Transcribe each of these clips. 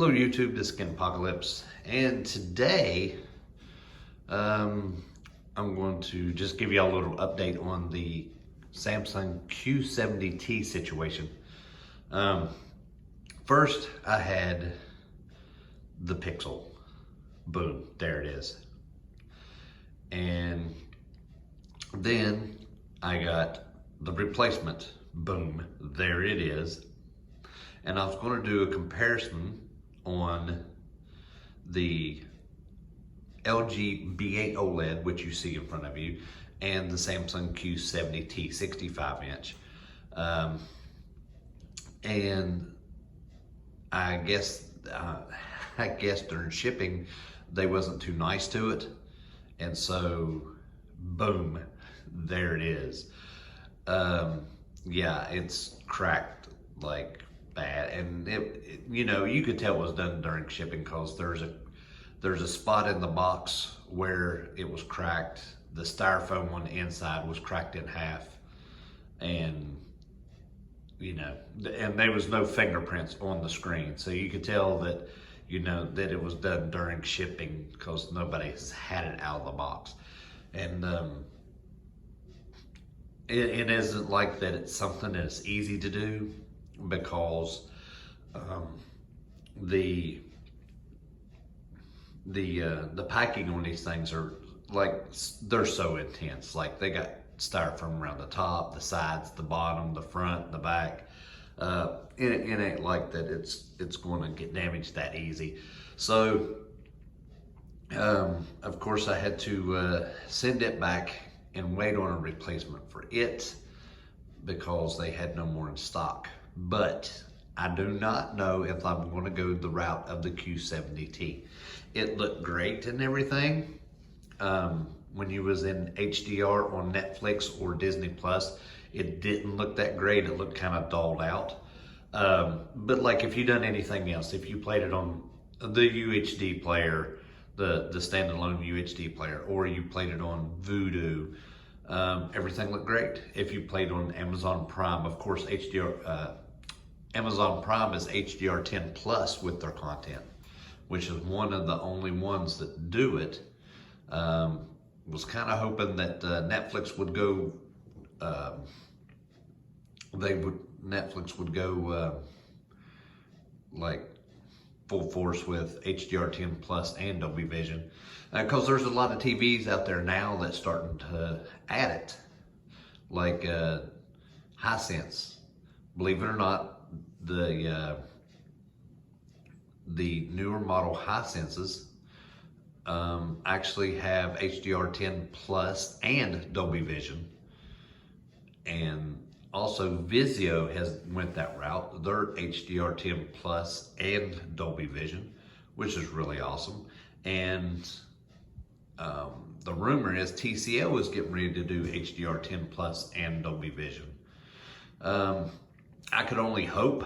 Hello YouTube, this is Skin Apocalypse, and today I'm going to just give you a little update on the Samsung Q70T situation. First, I had the Pixel. Boom, there it is. And then I got the replacement. Boom, there it is. And I was going to do a comparison on the LG B8 OLED, which you see in front of you, and the Samsung Q70T 65 inch. And I guess during shipping, they wasn't too nice to it. And so, boom, there it is. Yeah, it's cracked like bad, and you could tell it was done during shipping because there's a spot in the box where it was cracked. The styrofoam on the inside was cracked in half, and and there was no fingerprints on the screen, so you could tell that that it was done during shipping because nobody has had it out of the box. And it isn't like that it's something that's easy to do, because the packing on these things are they're so intense. Like, they got styrofoam around the top, the sides, the bottom, the front, the back. It ain't like that it's going to get damaged that easy. So of course I had to send it back and wait on a replacement for it because they had no more in stock. But I do not know if I'm going to go the route of the Q70T. It looked great and everything when you was in HDR on Netflix or Disney Plus. It didn't look that great. It looked kind of dulled out. But like, if you done anything else, if you played it on the UHD player, the standalone UHD player, or you played it on Vudu, everything looked great. If you played on Amazon Prime, of course, Amazon Prime is HDR10 plus with their content, which is one of the only ones that do it. Was kind of hoping that Netflix would go. Netflix would go like full force with HDR10 plus and Dolby Vision, because there's a lot of TVs out there now that's starting to add it, like Hisense. Believe it or not, the newer model Hisenses actually have HDR10 plus and Dolby Vision. And also Vizio has went that route. They're HDR10 plus and Dolby Vision, which is really awesome. And the rumor is TCL is getting ready to do HDR10 plus and Dolby Vision. I could only hope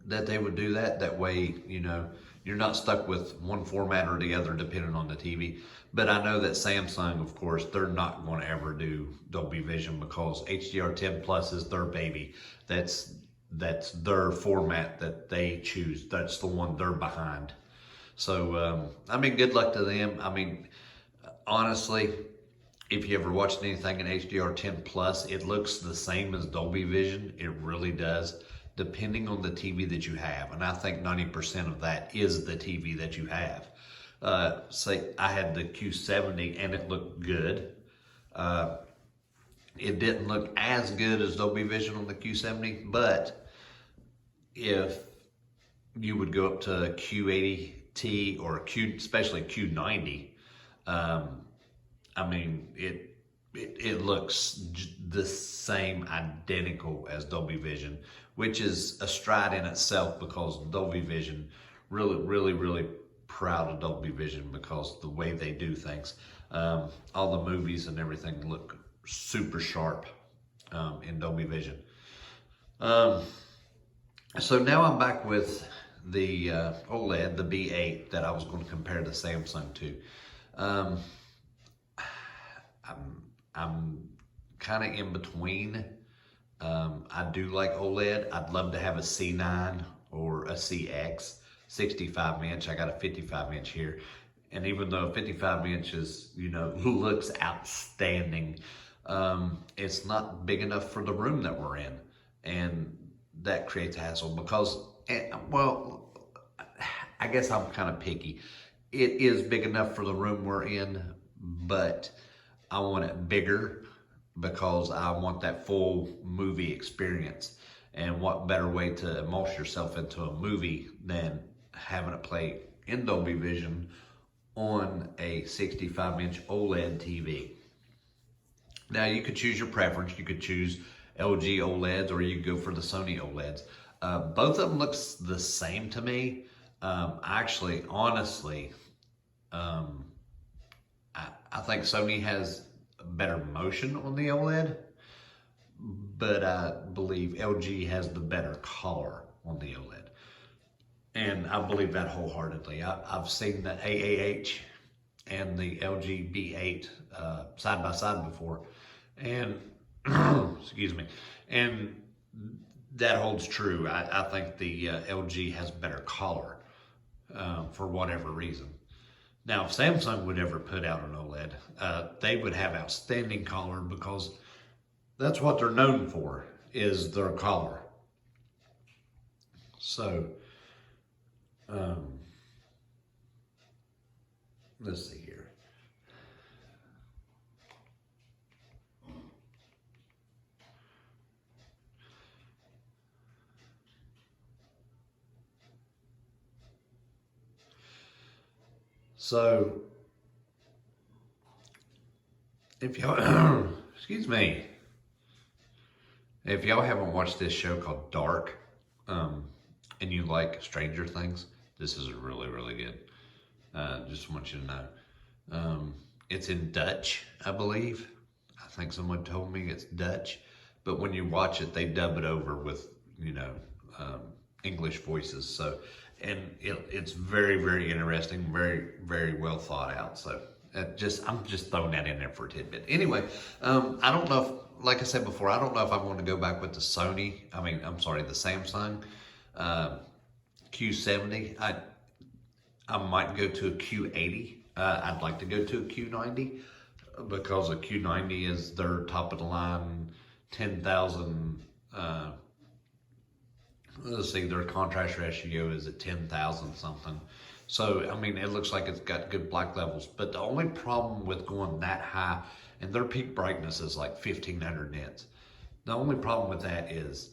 that they would do that. That way, you're not stuck with one format or the other depending on the TV. But I know that Samsung, of course, they're not going to ever do Dolby Vision because HDR10 plus is their baby. That's their format that they choose. That's the one they're behind. So, good luck to them. Honestly, if you ever watched anything in HDR10 plus, it looks the same as Dolby Vision. It really does, depending on the TV that you have. And I think 90% of that is the TV that you have. Say I had the Q70 and it looked good. It didn't look as good as Dolby Vision on the Q70, but if you would go up to Q80T or especially Q90, it looks the same, identical as Dolby Vision, which is a stride in itself, because Dolby Vision, really proud of Dolby Vision because the way they do things. All the movies and everything look super sharp in Dolby Vision. So now I'm back with the OLED, the B8, that I was going to compare the Samsung to. I'm kind of in between. I do like OLED. I'd love to have a C9 or a CX 65 inch. I got a 55 inch here. And even though 55 inches, looks outstanding, it's not big enough for the room that we're in. And that creates a hassle because, well, I guess I'm kind of picky. It is big enough for the room we're in, but I want it bigger because I want that full movie experience. And what better way to immerse yourself into a movie than having it play in Dolby Vision on a 65-inch OLED TV. Now you could choose your preference. You could choose LG OLEDs or you could go for the Sony OLEDs. Both of them looks the same to me. Actually, honestly, I think Sony has better motion on the OLED, but I believe LG has the better color on the OLED. And I believe that wholeheartedly. I've seen the AAH and the LG B8 side by side before, and excuse me, and that holds true. I think the LG has better color for whatever reason. Now, if Samsung would ever put out an OLED, they would have outstanding color because that's what they're known for, is their color. So, let's see here. So, if y'all, excuse me, if y'all haven't watched this show called Dark, and you like Stranger Things, this is really, really good. Just want you to know. It's in Dutch, I believe. I think someone told me it's Dutch, but when you watch it, they dub it over with, English voices. So, and it's very, very interesting, very, very well thought out. So, I'm just throwing that in there for a tidbit. Anyway, I don't know if, like I said before, I don't know if I want to go back with the the Samsung Q70. I might go to a Q80. I'd like to go to a Q90 because a Q90 is their top of the line 10,000. Let's see, their contrast ratio is at 10,000 something. So, it looks like it's got good black levels. But the only problem with going that high, and their peak brightness is like 1,500 nits. The only problem with that is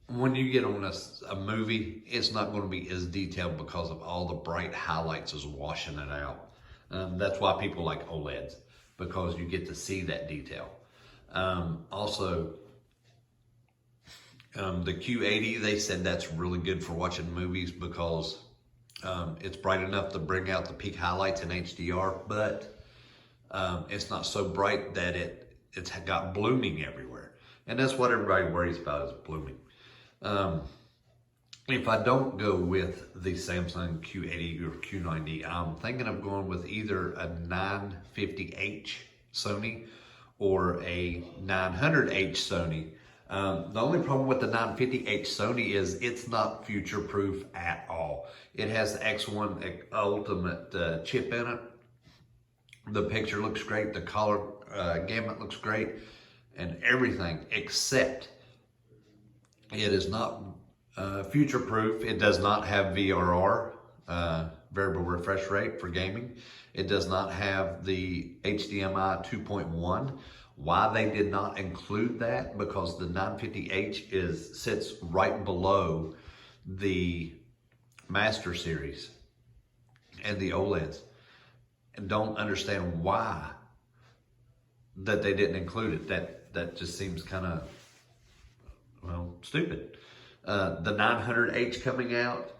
when you get on a movie, it's not going to be as detailed because of all the bright highlights is washing it out. That's why people like OLEDs, because you get to see that detail. Also, the Q80, they said that's really good for watching movies because it's bright enough to bring out the peak highlights in HDR, but it's not so bright that it's got blooming everywhere. And that's what everybody worries about, is blooming. If I don't go with the Samsung Q80 or Q90, I'm thinking of going with either a 950H Sony or a 900H Sony. The only problem with the 950H Sony is it's not future-proof at all. It has the X1 Ultimate chip in it. The picture looks great, the color gamut looks great, and everything, except it is not future-proof. It does not have VRR, variable refresh rate for gaming. It does not have the HDMI 2.1. Why they did not include that? Because the 950H sits right below the Master Series and the OLEDs. And don't understand why that they didn't include it. That just seems kind of, stupid. The 900H coming out,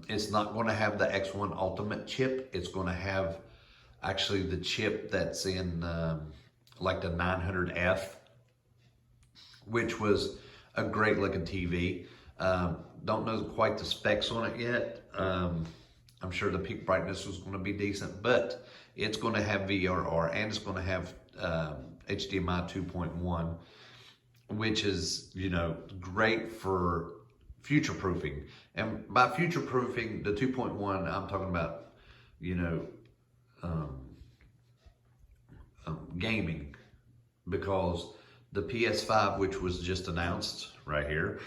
it's not going to have the X1 Ultimate chip. It's going to have actually the chip that's in like the 900F, which was a great looking TV. Don't know quite the specs on it yet. I'm sure the peak brightness was going to be decent, but it's going to have VRR and it's going to have HDMI 2.1, which is, great for future proofing. And by future proofing, the 2.1, I'm talking about, you know, gaming, because the PS5, which was just announced right here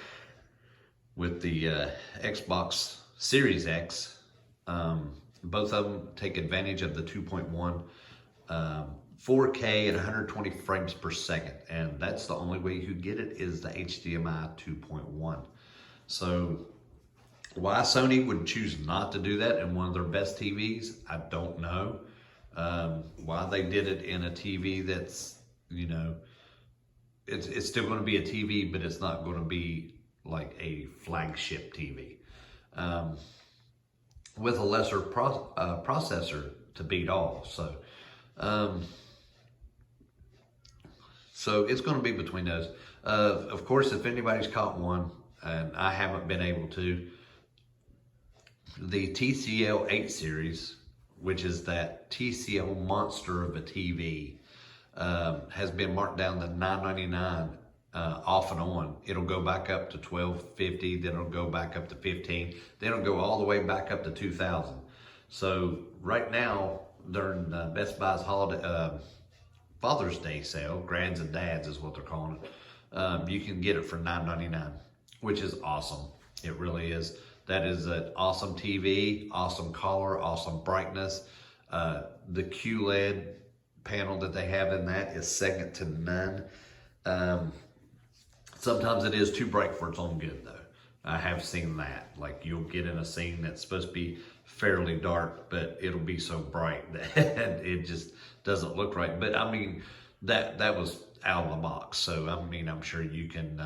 with the Xbox Series X, both of them take advantage of the 2.1 4K at 120 frames per second, and that's the only way you could get it is the HDMI 2.1. So why Sony would choose not to do that in one of their best TVs, I don't know. Why they did it in a TV that's, you know, it's still going to be a TV, but it's not going to be like a flagship TV. With a lesser processor to beat all. So it's going to be between those. Of course, if anybody's caught one, and I haven't been able to, the TCL 8 series, which is that TCL monster of a TV, has been marked down to $9.99 off and on. It'll go back up to $12.50, then it'll go back up to $15, then it'll go all the way back up to $2,000. So right now, during Best Buy's holiday, Father's Day sale, Grads and Dads is what they're calling it, you can get it for $9.99, which is awesome. It really is. That is an awesome TV, awesome color, awesome brightness. The QLED panel that they have in that is second to none. Sometimes it is too bright for its own good, though. I have seen that. Like, you'll get in a scene that's supposed to be fairly dark, but it'll be so bright that it just doesn't look right. But I mean, that was out of the box. So I mean, I'm sure you can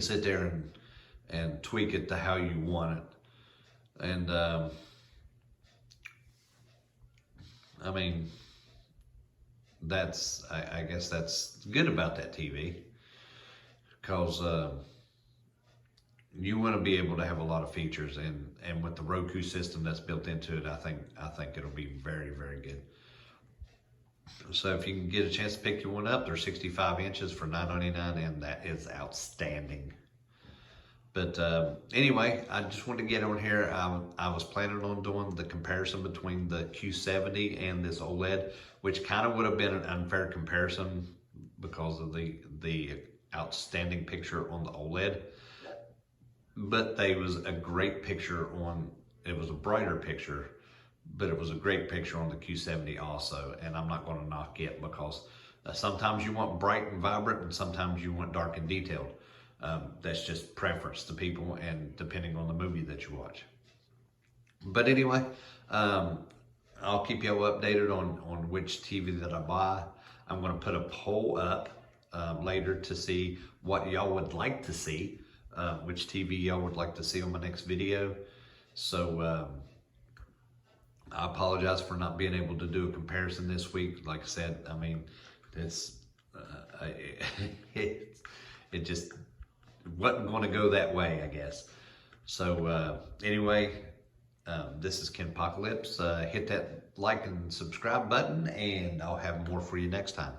sit there and tweak it to how you want it. And I mean, I guess that's good about that TV, because you want to be able to have a lot of features, and with the Roku system that's built into it, I think it'll be very, very good. So if you can get a chance to pick your one up, they're 65 inches for $9.99, and that is outstanding. But anyway, I just wanted to get on here. I was planning on doing the comparison between the Q70 and this OLED, which kind of would have been an unfair comparison because of the outstanding picture on the OLED. But there was a great picture it was a brighter picture, but it was a great picture on the Q70 also. And I'm not going to knock it, because sometimes you want bright and vibrant, and sometimes you want dark and detailed. That's just preference to people, and depending on the movie that you watch. But anyway, I'll keep y'all updated on which TV that I buy. I'm going to put a poll up later to see what y'all would like to see, which TV y'all would like to see on my next video. So I apologize for not being able to do a comparison this week. Like I said, I mean, it just wasn't going to go that way, I guess. So anyway, this is Ken Apocalypse. Hit that like and subscribe button, and I'll have more for you next time.